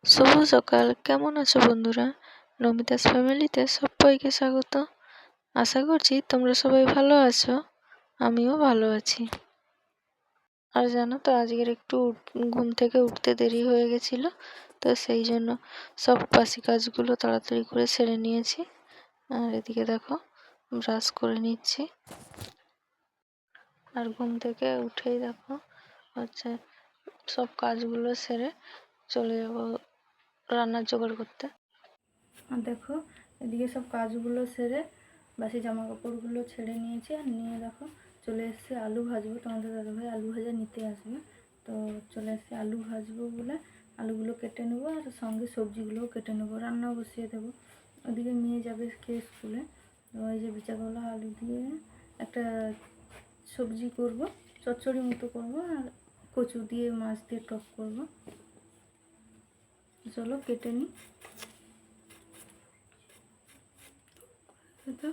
শুভ সকাল। কেমন আছো বন্ধুরা? নমিতাস ফ্যামিলিতে সবাইকে স্বাগত। আশা করছি তোমরা সবাই ভালো আছো। আমিও ভালো আছি। আর জানো তো আজকের একটু ঘুম থেকে উঠতে দেরি হয়ে গেছিল, তো সেই জন্য সব বাসি কাজগুলো তাড়াতাড়ি করে সেরে নিয়েছি। আর এদিকে দেখো ব্রাশ করে নিচ্ছি। আর ঘুম থেকে উঠেই দেখো হচ্ছে সব কাজগুলো সেরে চলে যাবো রান্নার জোগাড় করতে। আর দেখো এদিকে সব কাজগুলো সেরে বাসি জামা কাপড়গুলো ছেড়ে নিয়েছি। আর নিয়ে দেখো চলে এসেছি আলু ভাজবো। তোমাদের দাদাভাই আলু ভাজা নিতে আসবে, তো চলে এসেছি আলু ভাজবো বলে আলুগুলো কেটে নেবো আর সঙ্গে সবজিগুলোও কেটে নেবো, রান্না বসিয়ে দেবো। ওদিকে নিয়ে যাবে কে স্কুলে। তো এই যে বিচারকলা আলু দিয়ে একটা সবজি করব, চচ্চড়ি মতো করবো, আর কচু দিয়ে মাছ দিয়ে টক করবো। চলো কেটে নিই। তো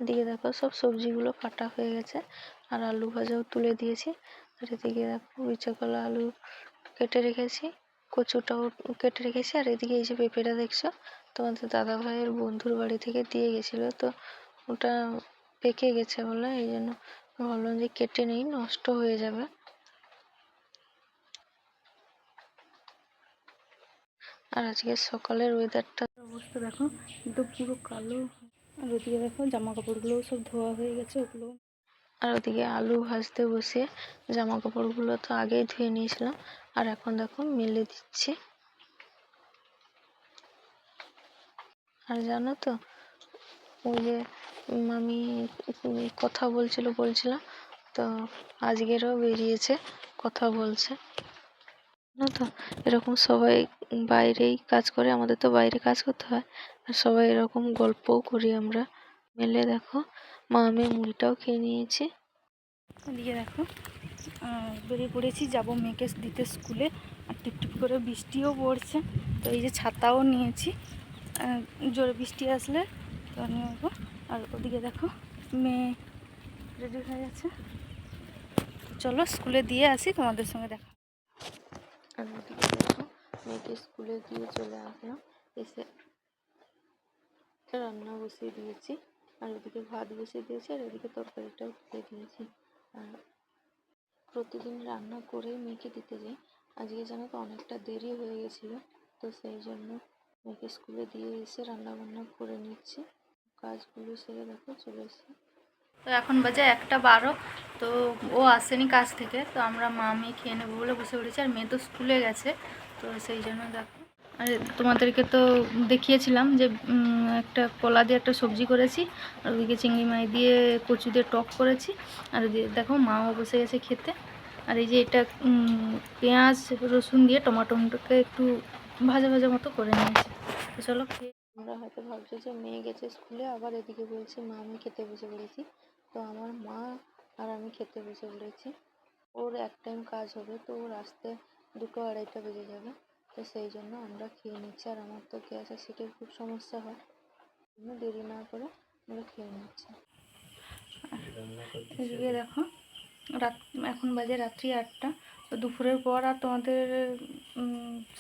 দিয়ে দেখো সব সবজিগুলো কাটা হয়ে গেছে আর আলু ভাজাও তুলে দিয়েছি। আর এদিকে দেখো উচ্চকলা আলু কেটে রেখেছি, কচুটাও কেটে রেখেছি। আর এদিকে এই যে পেঁপেটা দেখছো, তোমাদের দাদা ভাইয়ের বন্ধুর বাড়ি থেকে দিয়ে গেছিলো, তো ওটা পেকে গেছে বলে এই জন্য ভাবলাম যে কেটে নেই, নষ্ট হয়ে যাবে। আর আজকে সকালের ওয়েদারটা অবস্থা দেখো, কিন্তু পুরো কালো। আর ওদিকে দেখো জামা কাপড়গুলোও সব ধোয়া হয়ে গেছে ওগুলো। আর ওদিকে আলু ভাজতে বসে জামা কাপড়গুলো তো আগেই ধুয়ে নিয়েছিলাম, আর এখন দেখো মেলে দিচ্ছি। আর জানো তো ওই যে আমি কথা বলছিলাম, তো আজকেরও বেরিয়েছে কথা বলছে। জানো তো এরকম সবাই বাইরেই কাজ করে, আমাদের তো বাইরে কাজ করতে হয়, আর সবাই এরকম গল্পও করি আমরা মেলে। দেখো মা আমি মুড়িটাও খেয়ে নিয়েছি। এদিকে দেখো বেরিয়ে পড়েছি, যাবো মেয়েকে দিতে স্কুলে। আর টিপটিপ করে বৃষ্টিও পড়ছে, তো এই যে ছাতাও নিয়েছি, জোরে বৃষ্টি আসলে তো নেবো। আর ওদিকে দেখো মেয়ে রেডি হয়ে গেছে, চলো স্কুলে দিয়ে আসি, তোমাদের সঙ্গে দেখা। আর ওদিকে দেখো মেয়েকে স্কুলে দিয়ে চলে আসলাম, এসে রান্না বসিয়ে দিয়েছি। আর ওদিকে ভাত বসিয়ে দিয়েছি, আর ওদিকে তরকারিটাও তুলে দিয়েছি। আর প্রতিদিন রান্না করে মেয়েকে দিতে যাই, আজকে জানো তো অনেকটা দেরি হয়ে গেছিলো, তো সেই জন্য মেয়েকে স্কুলে দিয়ে এসে রান্না বান্না করে নিচ্ছি। কাজগুলো সেরে দেখো চলে এসেছি। তো এখন বাজে 1:12, তো ও আসেনি কাজ থেকে, তো আমরা মা মেয়ে খেয়ে নেবো বলে বসে পড়েছি। আর মেয়ে তো স্কুলে গেছে, তো সেই জন্য দেখো। আর তোমাদেরকে তো দেখিয়েছিলাম যে একটা কলা দিয়ে একটা সবজি করেছি, আর ওদিকে চিংড়ি মাছ দিয়ে কচু দিয়ে টক করেছি। আর দেখো মাও বসে গেছে খেতে। আর এই যে এটা পেঁয়াজ রসুন দিয়ে টমাটোটাকে একটু ভাজা ভাজা মতো করে নিয়েছি। তো চলো খেয়ে। আমরা হয়তো ভাবছি যে মেয়ে গেছে স্কুলে, আবার এদিকে বলছি মা আমি খেতে বসে পড়েছি। তো আমার মা আর আমি খেতে বসে পড়েছি। ওর এক টাইম কাজ হবে, তো ওর আসতে 2-2:30 বেজে যাবে, তো সেই জন্য আমরা খেয়ে নিচ্ছি। আর আমার তো গ্যাস অ্যাসিডের খুব সমস্যা হয়, দেরি না করে আমরা খেয়ে নিচ্ছি। এদিকে দেখো এখন বাজে রাত্রি 8টা, তো দুপুরের পর আর তোমাদের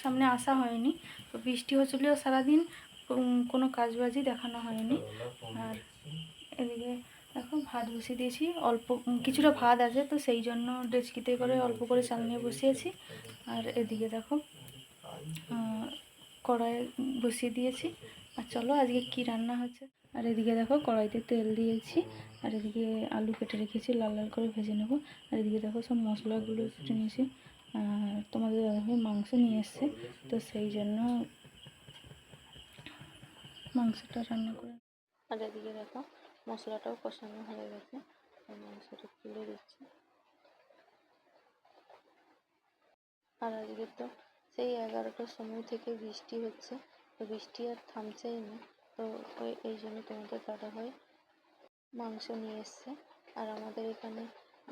সামনে আসা হয়নি, তো বৃষ্টি হচ্ছিলো সারাদিন, কোনো কাজবাজই দেখানো হয়নি। আর এদিকে দেখো ভাত বসিয়ে দিয়েছি, অল্প কিছুটা ভাত আছে, তো সেই জন্য ডেচকিতে করে অল্প করে চাল নিয়ে বসিয়েছি। আর এদিকে দেখো কড়াই বসিয়ে দিয়েছি। আর চলো আজকে কি রান্না হচ্ছে। আর এদিকে দেখো কড়াইতে তেল দিয়েছি, আর এদিকে আলু কেটে রেখেছি, লাল লাল করে ভেজে নেবো। আর এদিকে দেখো সব মশলাগুলো কেটে নিয়েছি। আর তোমাদের দাদাভাই মাংস নিয়ে এসছে, তো সেই জন্য মাংসটা রান্না করে। আর এদিকে দেখো মশলাটাও কষানো হয়ে গেছে, মাংসটা তুলে দিচ্ছি। আর আজকে তো সেই 11টার সময় থেকে বৃষ্টি হচ্ছে, তো বৃষ্টি আর থামছেই না, তো এই জন্য তোমাদের দাদাভাই মাংস নিয়ে এসছে। আর আমাদের এখানে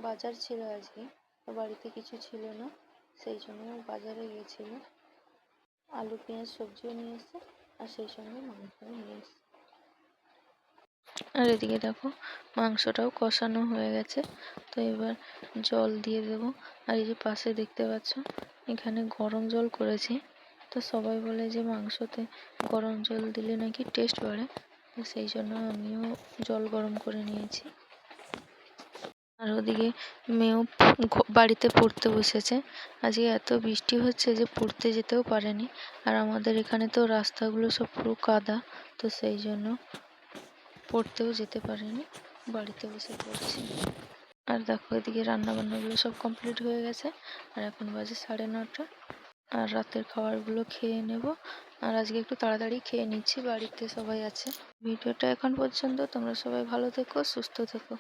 বাজার ছিল আজকে, তো বাড়িতে কিছু ছিল না, সেই জন্য বাজারে গিয়েছিল। আলু পেঁয়াজ সবজিও নিয়ে এসছে, আর সেই সঙ্গে মাংসও নিয়ে এসছে। আর এদিকে দেখো মাংসটাও কষানো হয়ে গেছে। তো এবার জল দিয়ে দেবো। আর এই যে পাশে দেখতে পাচ্ছ এখানে গরম জল করেছি। তো সবাই বলে যে মাংসতে গরম জল দিলে নাকি টেস্ট বাড়ে, তো সেই জন্য আমিও জল গরম করে নিয়েছি। আর ওদিকে মেয়েও বাড়িতে পড়তে বসেছে। আজকে এত বৃষ্টি হচ্ছে যে পড়তে যেতেও পারেনি। আর আমাদের এখানে তো রাস্তাগুলো সব পুরো কাদা, তো সেই জন্য পড়তেও যেতে পারেনি, বাড়িতে বসে পড়ছি। আর দেখো এদিকে রান্না বান্নাগুলো সব কমপ্লিট হয়ে গেছে। আর এখন বাজে 9:30। আর রাতের খাবারগুলো খেয়ে নেব। আর আজকে একটু তাড়াতাড়ি খেয়ে নিচ্ছি, বাড়িতে সবাই আছে। ভিডিওটা এখন পর্যন্ত, তোমরা সবাই ভালো থেকো, সুস্থ থেকো।